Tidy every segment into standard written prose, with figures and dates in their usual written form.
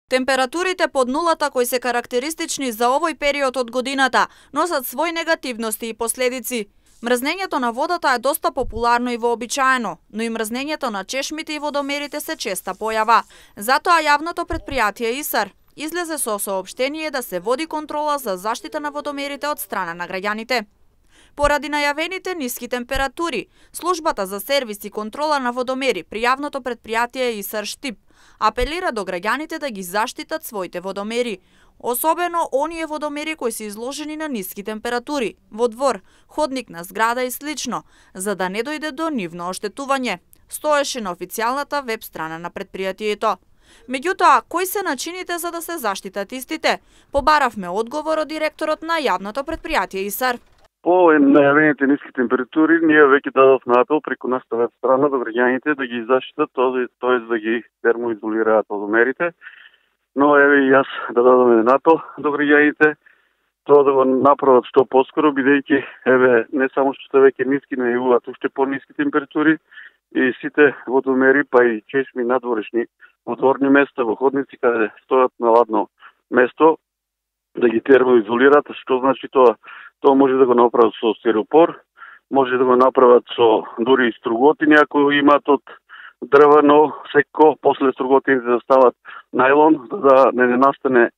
Температурите под нулата кои се карактеристични за овој период од годината носат свој негативности и последици. Мрзнењето на водата е доста популарно и вообичаено, но и мрзнењето на чешмите и водомерите се честа појава. Затоа јавното претпријатие ИСАР излезе со соопштение да се води контрола за заштита на водомерите од страна на граѓаните. Поради најавените ниски температури, службата за сервис и контрола на водомери при јавното претпријатие ИСАР Штип апелира до граѓаните да ги заштитат своите водомери, особено оние водомери кои се изложени на ниски температури, во двор, ходник на зграда и слично, за да не дојде до нивно оштетување, стоеше на официјалната веб страна на претпријатието. Меѓутоа, кои се начините за да се заштитат истите? Побаравме одговор од директорот на јавното претпријатие ИСАР. По најавените ниски температури, ние веќе дадовме апел преку нашата веб страна до граѓаните да ги заштитат, т.е. да ги термоизолираат водомерите. Но еве и јас да дадам еден апел до граѓаните, тоа да го направат што поскоро, бидејќи еве не само што се веќе ниски, најавуваат уште пониски температури и сите водомери, па и чешми надворешни во дворни места, во ходници каде стојат на ладно место, да ги термоизолираат. Што значи тоа? Тоа може да го направат со стиропор, може да го направат со дури и струготини ако имаат од дрва, но секако после струготините да стават најлон, да не настане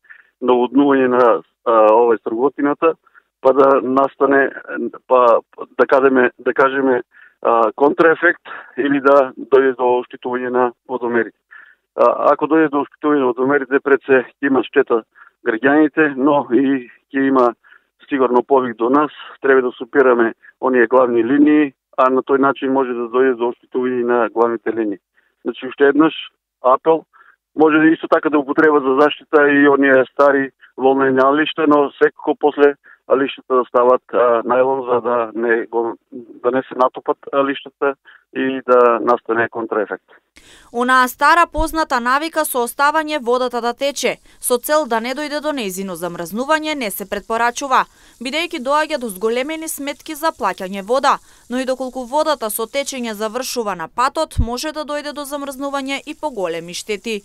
наводнување на овој струготината, па да настане да кажеме контраефект или да дојде до оштетување на водомерите. Ако дојде до оштетување на водомерите, пред се ќе има штета граѓаните, но и ќе има сигурно повик до нас, треба да супираме оние главни линии, а на тој начин може да дојде до оштетување на главните линии. Значи, уште еднаш апел, може да исто така да употреба за заштита и оние стари волнени алишта, но секако после алиштата да стават најлон за да не се натопат алиштата и да настане контраефект. Онаа стара позната навика со оставање водата да тече, со цел да не дојде до нејзино замрзнување, не се претпорачува, бидејќи доаѓа до зголемени сметки за плаќање вода, но и доколку водата со течење завршува на патот, може да дојде до замрзнување и поголеми штети.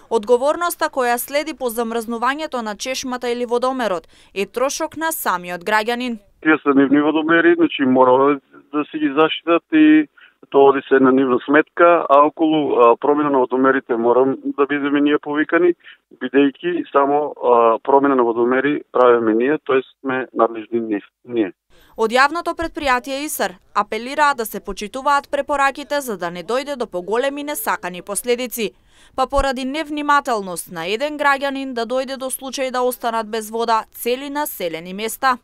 Одговорноста која следи по замрзнувањето на чешмата или водомерот е трошок на самиот граѓанин. Тие се нивни водомери, значи мора да си ги заштитат и тоа оди се на нивна сметка, а околу промена на водомерите морам да бидеме ние повикани, бидејќи само промена на водомери правиме ние, т.е. сме надлежни ние. Од јавното претпријатие ИСАР апелираат да се почитуваат препораките за да не дојде до поголеми несакани последици, па поради невнимателност на еден граѓанин да дојде до случај да останат без вода цели населени места.